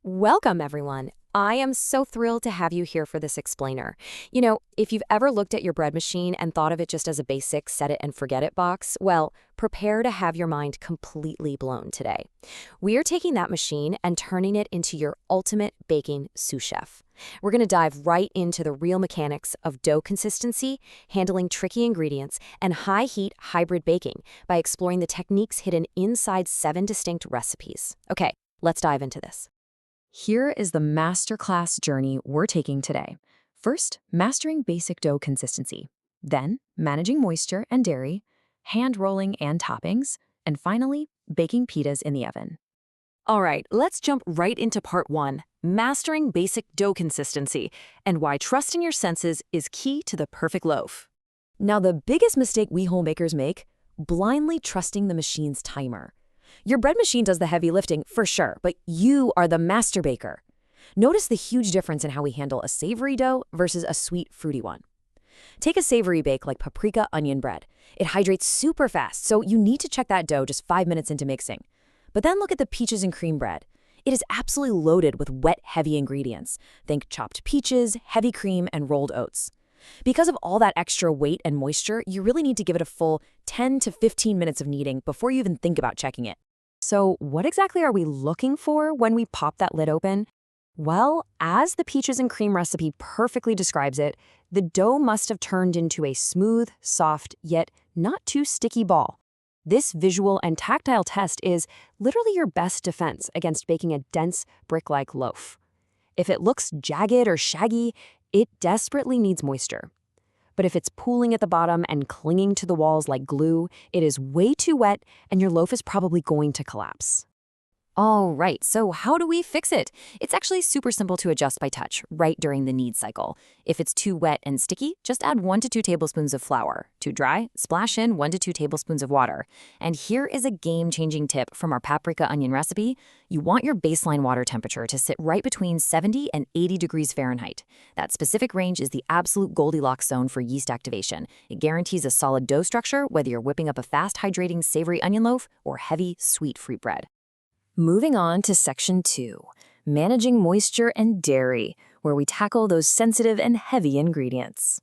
Welcome, everyone. I am so thrilled to have you here for this explainer. If you've ever looked at your bread machine and thought of it just as a basic set it and forget it box, well, prepare to have your mind completely blown today. We are taking that machine and turning it into your ultimate baking sous chef. We're going to dive right into the real mechanics of dough consistency, handling tricky ingredients, and high-heat hybrid baking by exploring the techniques hidden inside 7 distinct recipes. Okay, let's dive into this. Here is the masterclass journey we're taking today. First, mastering basic dough consistency. Then, managing moisture and dairy, hand rolling and toppings, and finally, baking pitas in the oven. All right, let's jump right into part 1, mastering basic dough consistency, and why trusting your senses is key to the perfect loaf. Now, the biggest mistake we homemakers make, blindly trusting the machine's timer. Your bread machine does the heavy lifting, for sure, but you are the master baker. Notice the huge difference in how we handle a savory dough versus a sweet, fruity one. Take a savory bake like paprika onion bread. It hydrates super fast, so you need to check that dough just 5 minutes into mixing. But then look at the peaches and cream bread. It is absolutely loaded with wet, heavy ingredients. Think chopped peaches, heavy cream, and rolled oats. Because of all that extra weight and moisture, you really need to give it a full 10 to 15 minutes of kneading before you even think about checking it. So what exactly are we looking for when we pop that lid open? Well, as the peaches and cream recipe perfectly describes it, the dough must have turned into a smooth, soft, yet not too sticky ball. This visual and tactile test is literally your best defense against baking a dense, brick-like loaf. If it looks jagged or shaggy, it desperately needs moisture. But if it's pooling at the bottom and clinging to the walls like glue, it is way too wet and your loaf is probably going to collapse. All right, so how do we fix it? It's actually super simple to adjust by touch, right during the knead cycle. If it's too wet and sticky, just add 1 to 2 tablespoons of flour. Too dry, splash in 1 to 2 tablespoons of water. And here is a game-changing tip from our paprika onion recipe. You want your baseline water temperature to sit right between 70 and 80 degrees Fahrenheit. That specific range is the absolute Goldilocks zone for yeast activation. It guarantees a solid dough structure, whether you're whipping up a fast-hydrating savory onion loaf or heavy, sweet fruit bread. Moving on to section 2, managing moisture and dairy, where we tackle those sensitive and heavy ingredients.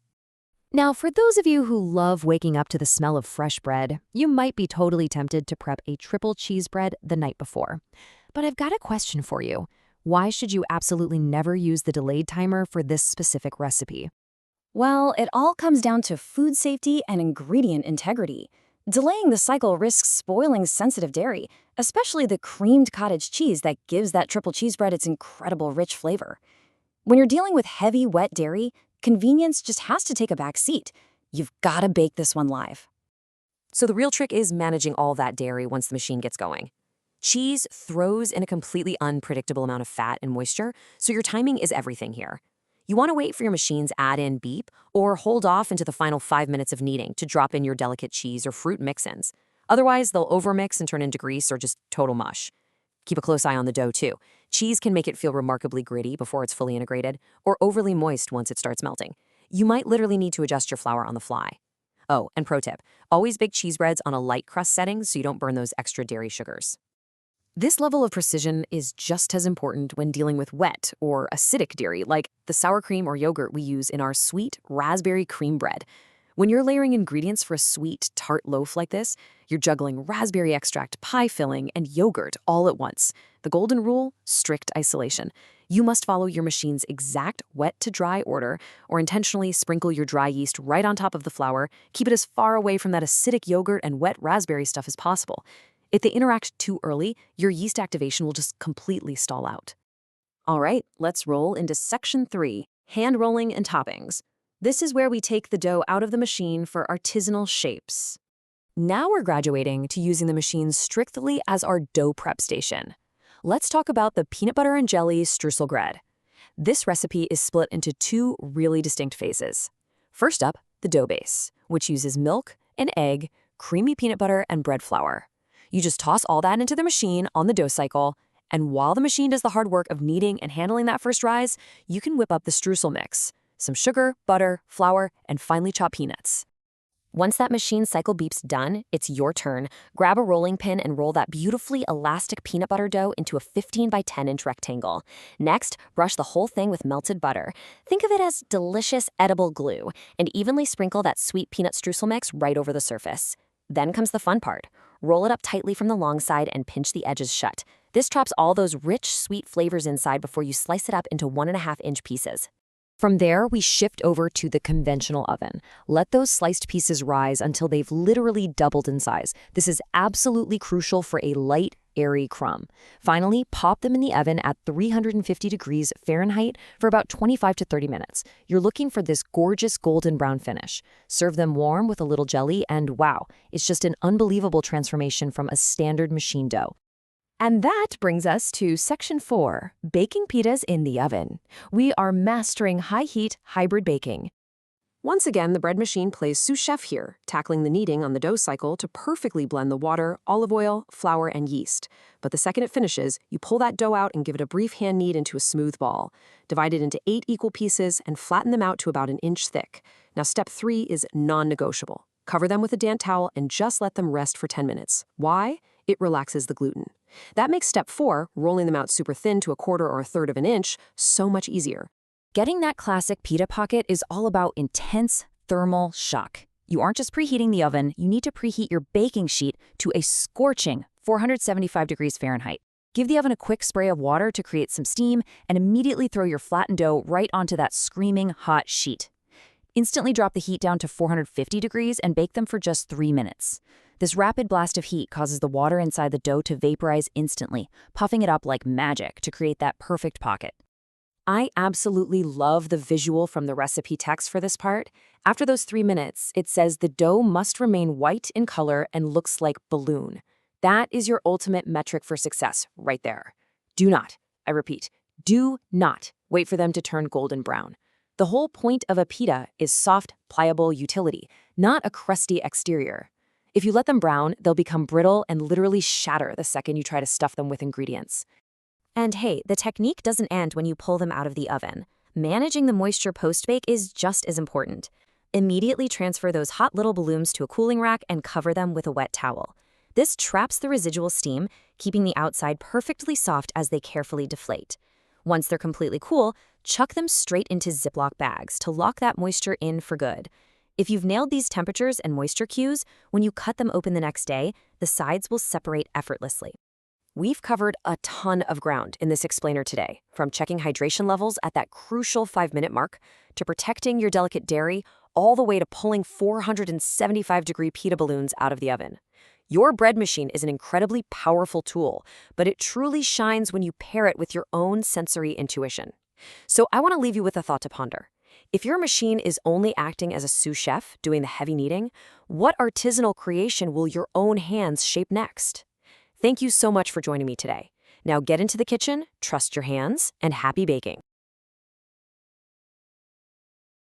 Now, for those of you who love waking up to the smell of fresh bread, you might be totally tempted to prep a triple cheese bread the night before. But I've got a question for you. Why should you absolutely never use the delayed timer for this specific recipe? Well, it all comes down to food safety and ingredient integrity. Delaying the cycle risks spoiling sensitive dairy, especially the creamed cottage cheese that gives that triple cheese bread its incredible rich flavor. When you're dealing with heavy, wet dairy, convenience just has to take a back seat. You've got to bake this one live. So the real trick is managing all that dairy once the machine gets going. Cheese throws in a completely unpredictable amount of fat and moisture, so your timing is everything here. You want to wait for your machine's add-in beep or hold off into the final 5 minutes of kneading to drop in your delicate cheese or fruit mix-ins. Otherwise, they'll overmix and turn into grease or just total mush. Keep a close eye on the dough, too. Cheese can make it feel remarkably gritty before it's fully integrated, or overly moist once it starts melting. You might literally need to adjust your flour on the fly. Oh, and pro tip, always bake cheese breads on a light crust setting so you don't burn those extra dairy sugars. This level of precision is just as important when dealing with wet or acidic dairy, like the sour cream or yogurt we use in our sweet raspberry cream bread. When you're layering ingredients for a sweet, tart loaf like this, you're juggling raspberry extract, pie filling, and yogurt all at once. The golden rule: strict isolation. You must follow your machine's exact wet-to-dry order, or intentionally sprinkle your dry yeast right on top of the flour. Keep it as far away from that acidic yogurt and wet raspberry stuff as possible. If they interact too early, your yeast activation will just completely stall out. All right, let's roll into section 3, hand rolling and toppings. This is where we take the dough out of the machine for artisanal shapes. Now we're graduating to using the machine strictly as our dough prep station. Let's talk about the peanut butter and jelly streusel bread. This recipe is split into 2 really distinct phases. First up, the dough base, which uses milk, an egg, creamy peanut butter, and bread flour. You just toss all that into the machine on the dough cycle, and while the machine does the hard work of kneading and handling that first rise, you can whip up the streusel mix: some sugar, butter, flour, and finely chopped peanuts. Once that machine cycle beeps done, it's your turn. Grab a rolling pin and roll that beautifully elastic peanut butter dough into a 15 by 10 inch rectangle. Next, brush the whole thing with melted butter. Think of it as delicious edible glue, and evenly sprinkle that sweet peanut streusel mix right over the surface. Then comes the fun part. Roll it up tightly from the long side and pinch the edges shut. This traps all those rich, sweet flavors inside before you slice it up into 1.5-inch pieces. From there, we shift over to the conventional oven. Let those sliced pieces rise until they've literally doubled in size. This is absolutely crucial for a light, airy crumb. Finally, pop them in the oven at 350 degrees Fahrenheit for about 25 to 30 minutes. You're looking for this gorgeous golden brown finish. Serve them warm with a little jelly, and wow, it's just an unbelievable transformation from a standard machine dough. And that brings us to Section 4, baking pitas in the oven. We are mastering high-heat hybrid baking. Once again, the bread machine plays sous chef here, tackling the kneading on the dough cycle to perfectly blend the water, olive oil, flour, and yeast. But the second it finishes, you pull that dough out and give it a brief hand knead into a smooth ball. Divide it into 8 equal pieces and flatten them out to about an inch thick. Now, step 3 is non-negotiable. Cover them with a damp towel and just let them rest for 10 minutes. Why? It relaxes the gluten. That makes step 4, rolling them out super thin to 1/4 or 1/3 of an inch, so much easier. Getting that classic pita pocket is all about intense thermal shock. You aren't just preheating the oven, you need to preheat your baking sheet to a scorching 475 degrees Fahrenheit. Give the oven a quick spray of water to create some steam, and immediately throw your flattened dough right onto that screaming hot sheet. Instantly drop the heat down to 450 degrees and bake them for just 3 minutes. This rapid blast of heat causes the water inside the dough to vaporize instantly, puffing it up like magic to create that perfect pocket. I absolutely love the visual from the recipe text for this part. After those 3 minutes, it says the dough must remain white in color and looks like balloon. That is your ultimate metric for success right there. Do not, I repeat, do not wait for them to turn golden brown. The whole point of a pita is soft, pliable utility, not a crusty exterior. If you let them brown, they'll become brittle and literally shatter the second you try to stuff them with ingredients. And hey, the technique doesn't end when you pull them out of the oven. Managing the moisture post-bake is just as important. Immediately transfer those hot little balloons to a cooling rack and cover them with a wet towel. This traps the residual steam, keeping the outside perfectly soft as they carefully deflate. Once they're completely cool, chuck them straight into Ziploc bags to lock that moisture in for good. If you've nailed these temperatures and moisture cues, when you cut them open the next day, the sides will separate effortlessly. We've covered a ton of ground in this explainer today, from checking hydration levels at that crucial 5-minute mark, to protecting your delicate dairy, all the way to pulling 475-degree pita balloons out of the oven. Your bread machine is an incredibly powerful tool, but it truly shines when you pair it with your own sensory intuition. So I want to leave you with a thought to ponder. If your machine is only acting as a sous chef doing the heavy kneading, what artisanal creation will your own hands shape next? Thank you so much for joining me today. Now get into the kitchen, trust your hands, and happy baking.